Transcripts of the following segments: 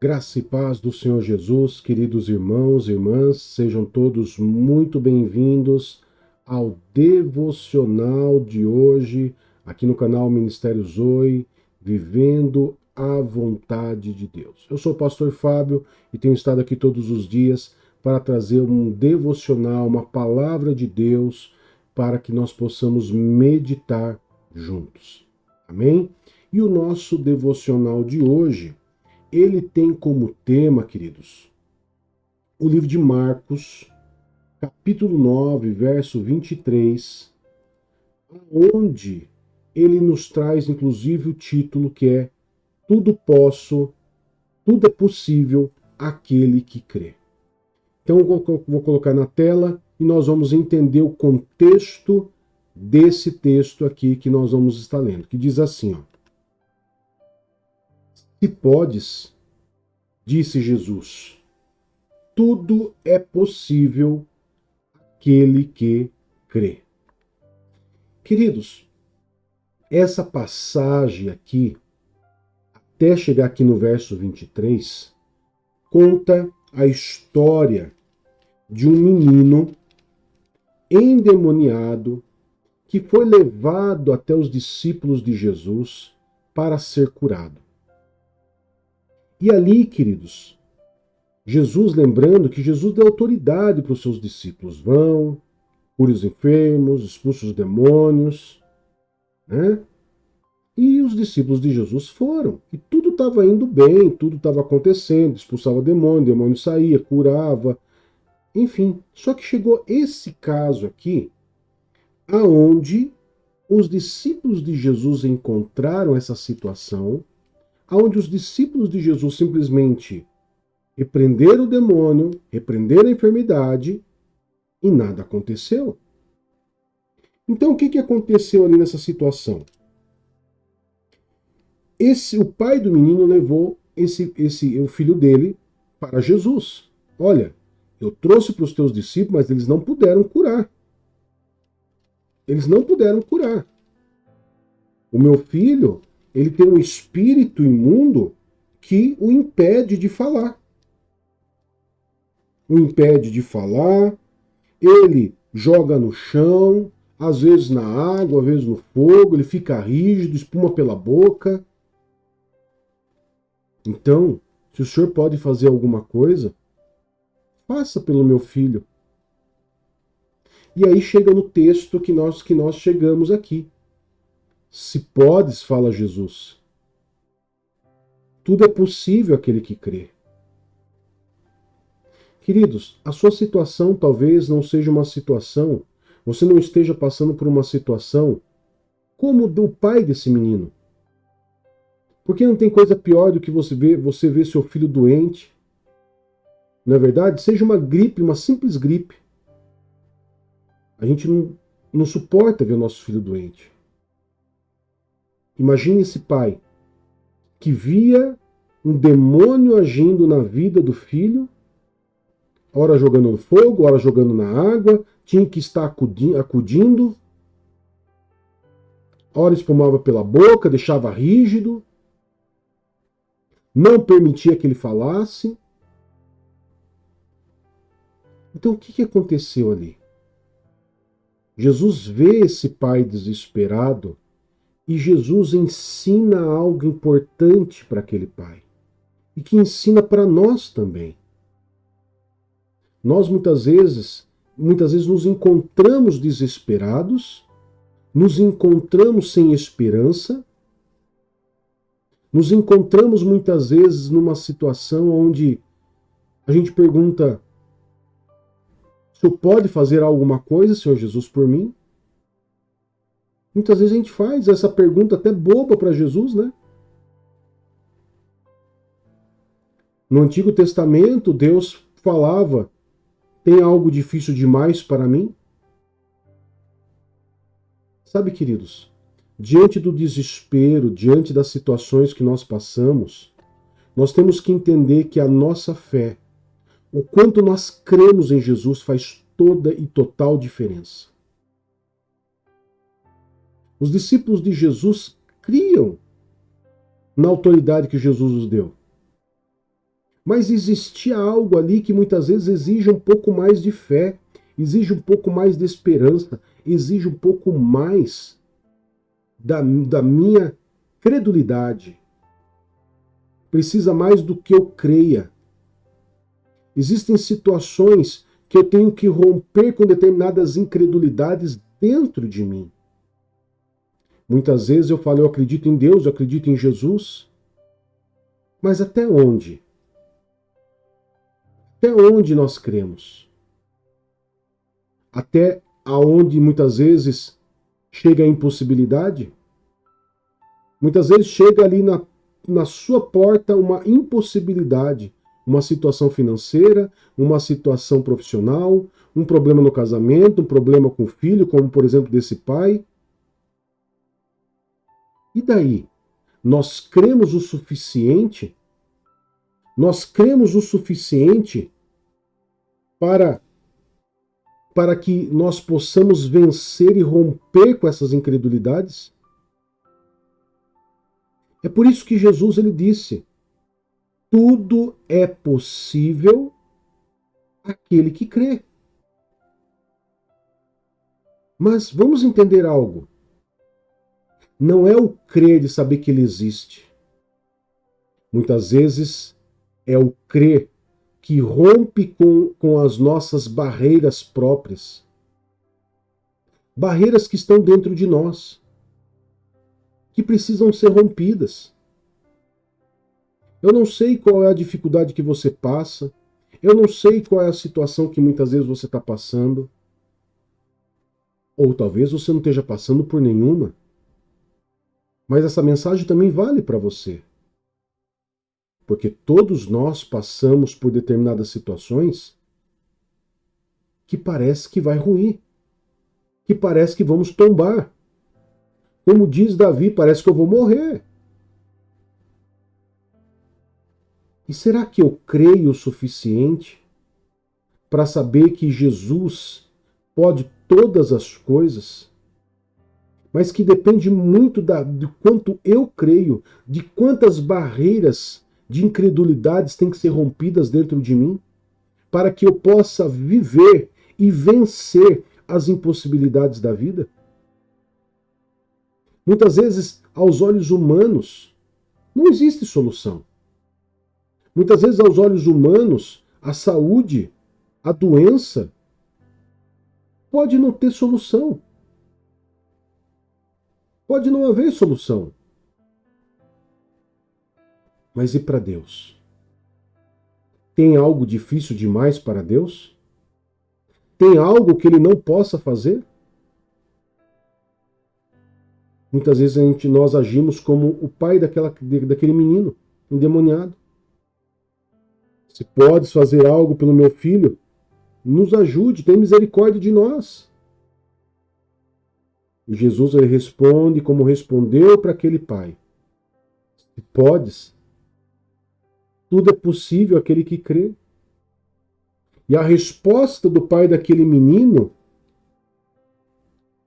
Graça e paz do Senhor Jesus, queridos irmãos e irmãs, sejam todos muito bem-vindos ao devocional de hoje, aqui no canal Ministério Zoe, Vivendo a Vontade de Deus. Eu sou o pastor Fábio e tenho estado aqui todos os dias para trazer um devocional, uma palavra de Deus, para que nós possamos meditar juntos. Amém? E o nosso devocional de hoje, ele tem como tema, queridos, o livro de Marcos, capítulo 9, verso 23, onde ele nos traz, inclusive, o título que é Tudo posso, tudo é possível àquele que crê. Então, eu vou colocar na tela e nós vamos entender o contexto desse texto aqui que nós vamos estar lendo, que diz assim, ó. Se podes, disse Jesus, tudo é possível àquele que crê. Queridos, essa passagem aqui, até chegar aqui no verso 23, conta a história de um menino endemoniado que foi levado até os discípulos de Jesus para ser curado. E ali, queridos, Jesus, lembrando que Jesus deu autoridade para os seus discípulos. Vão, curem os enfermos, expulsem os demônios, né? E os discípulos de Jesus foram. E tudo estava indo bem, tudo estava acontecendo, expulsava demônio, demônio saía, curava, enfim. Só que chegou esse caso aqui, aonde os discípulos de Jesus encontraram essa situação, aonde os discípulos de Jesus simplesmente repreenderam o demônio, repreenderam a enfermidade e nada aconteceu. Então o que aconteceu ali nessa situação? O pai do menino levou o filho dele para Jesus. Olha, eu trouxe para os teus discípulos, mas eles não puderam curar. Eles não puderam curar. O meu filho, ele tem um espírito imundo que o impede de falar. O impede de falar, ele joga no chão, às vezes na água, às vezes no fogo, ele fica rígido, espuma pela boca. Então, se o senhor pode fazer alguma coisa, faça pelo meu filho. E aí chega no texto que nós chegamos aqui. Se podes, fala Jesus. Tudo é possível àquele que crê. Queridos, a sua situação talvez não seja uma situação, você não esteja passando por uma situação como do pai desse menino. Porque não tem coisa pior do que você ver seu filho doente. Não é verdade? Seja uma gripe, uma simples gripe. A gente não suporta ver o nosso filho doente. Imagine esse pai que via um demônio agindo na vida do filho, ora jogando no fogo, ora jogando na água, tinha que estar acudindo, ora espumava pela boca, deixava rígido, não permitia que ele falasse. Então o que aconteceu ali? Jesus vê esse pai desesperado e Jesus ensina algo importante para aquele pai e que ensina para nós também. Nós muitas vezes nos encontramos desesperados, nos encontramos sem esperança, nos encontramos muitas vezes numa situação onde a gente pergunta: o Senhor pode fazer alguma coisa, Senhor Jesus, por mim? Muitas vezes a gente faz essa pergunta até boba para Jesus, né? No Antigo Testamento, Deus falava: tem algo difícil demais para mim? Sabe, queridos, diante do desespero, diante das situações que nós passamos, nós temos que entender que a nossa fé, o quanto nós cremos em Jesus, faz toda e total diferença. Os discípulos de Jesus criam na autoridade que Jesus nos deu. Mas existe algo ali que muitas vezes exige um pouco mais de fé, exige um pouco mais de esperança, exige um pouco mais da minha credulidade. Precisa mais do que eu creia. Existem situações que eu tenho que romper com determinadas incredulidades dentro de mim. Muitas vezes eu falo, eu acredito em Deus, eu acredito em Jesus, mas até onde? Até onde nós cremos? Até aonde muitas vezes chega a impossibilidade? Muitas vezes chega ali na sua porta uma impossibilidade, uma situação financeira, uma situação profissional, um problema no casamento, um problema com o filho, como por exemplo desse pai. E daí? Nós cremos o suficiente? Nós cremos o suficiente para que nós possamos vencer e romper com essas incredulidades? É por isso que Jesus ele disse: tudo é possível àquele que crê. Mas vamos entender algo. Não é o crer de saber que ele existe. Muitas vezes é o crer que rompe com as nossas barreiras próprias. Barreiras que estão dentro de nós, que precisam ser rompidas. Eu não sei qual é a dificuldade que você passa, eu não sei qual é a situação que muitas vezes você está passando, ou talvez você não esteja passando por nenhuma, mas essa mensagem também vale para você. Porque todos nós passamos por determinadas situações que parece que vai ruir, que parece que vamos tombar. Como diz Davi, parece que eu vou morrer. E será que eu creio o suficiente para saber que Jesus pode todas as coisas? Mas que depende muito de quanto eu creio, de quantas barreiras de incredulidades têm que ser rompidas dentro de mim, para que eu possa viver e vencer as impossibilidades da vida? Muitas vezes, aos olhos humanos, não existe solução. Muitas vezes, aos olhos humanos, a saúde, a doença, pode não ter solução. Pode não haver solução. Mas e para Deus? Tem algo difícil demais para Deus? Tem algo que ele não possa fazer? Muitas vezes nós agimos como o pai daquele menino endemoniado. Se podes fazer algo pelo meu filho, nos ajude, tem misericórdia de nós. E Jesus ele responde como respondeu para aquele pai: se podes, tudo é possível àquele que crê. E a resposta do pai daquele menino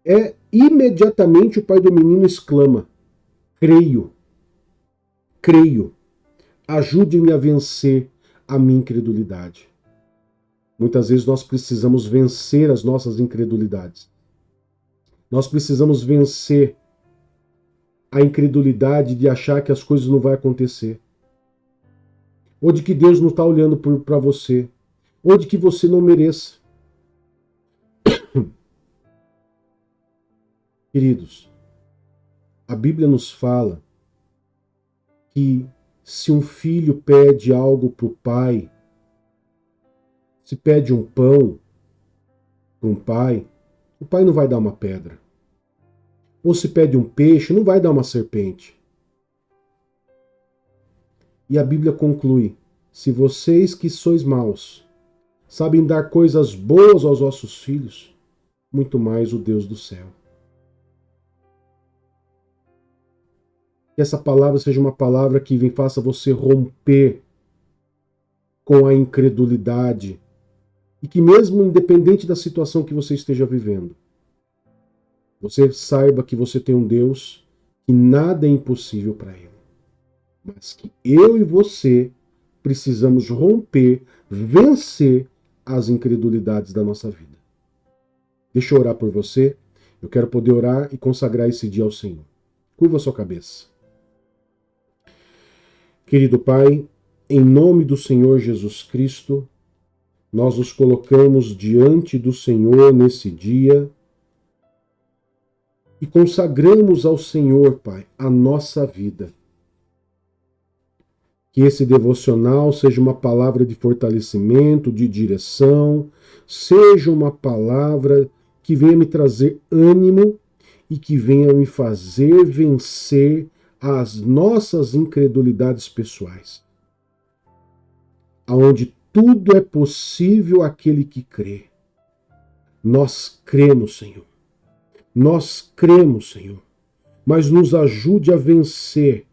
é imediatamente o pai do menino exclama: creio, creio, ajude-me a vencer a minha incredulidade. Muitas vezes nós precisamos vencer as nossas incredulidades. Nós precisamos vencer a incredulidade de achar que as coisas não vão acontecer. Ou de que Deus não está olhando para você. Ou de que você não mereça. Queridos, a Bíblia nos fala que se um filho pede algo para o pai, se pede um pão para um pai, o pai não vai dar uma pedra. Ou se pede um peixe, não vai dar uma serpente. E a Bíblia conclui: se vocês que sois maus sabem dar coisas boas aos vossos filhos, muito mais o Deus do céu. Que essa palavra seja uma palavra que faça você romper com a incredulidade e que mesmo independente da situação que você esteja vivendo, você saiba que você tem um Deus que nada é impossível para ele, mas que eu e você precisamos romper, vencer as incredulidades da nossa vida. Deixa eu orar por você. Eu quero poder orar e consagrar esse dia ao Senhor. Curva a sua cabeça. Querido Pai, em nome do Senhor Jesus Cristo, nós nos colocamos diante do Senhor nesse dia e consagramos ao Senhor, Pai, a nossa vida. Que esse devocional seja uma palavra de fortalecimento, de direção, seja uma palavra que venha me trazer ânimo e que venha me fazer vencer as nossas incredulidades pessoais. Aonde tudo é possível àquele que crê. Nós cremos, Senhor. Nós cremos, Senhor. Mas nos ajude a vencer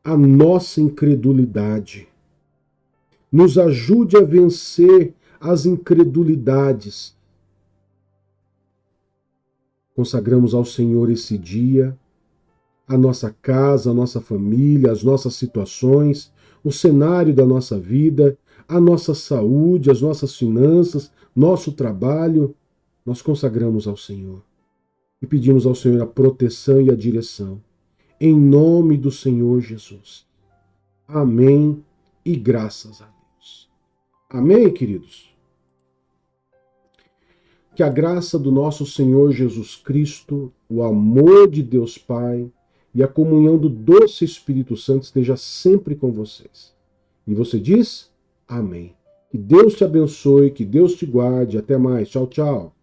a nossa incredulidade. Nos ajude a vencer as incredulidades. Consagramos ao Senhor esse dia, a nossa casa, a nossa família, as nossas situações, o cenário da nossa vida, a nossa saúde, as nossas finanças, nosso trabalho. Nós consagramos ao Senhor e pedimos ao Senhor a proteção e a direção. Em nome do Senhor Jesus. Amém e graças a Deus. Amém, queridos? Que a graça do nosso Senhor Jesus Cristo, o amor de Deus Pai e a comunhão do doce Espírito Santo esteja sempre com vocês. E você diz? Amém. Que Deus te abençoe, que Deus te guarde. Até mais. Tchau, tchau.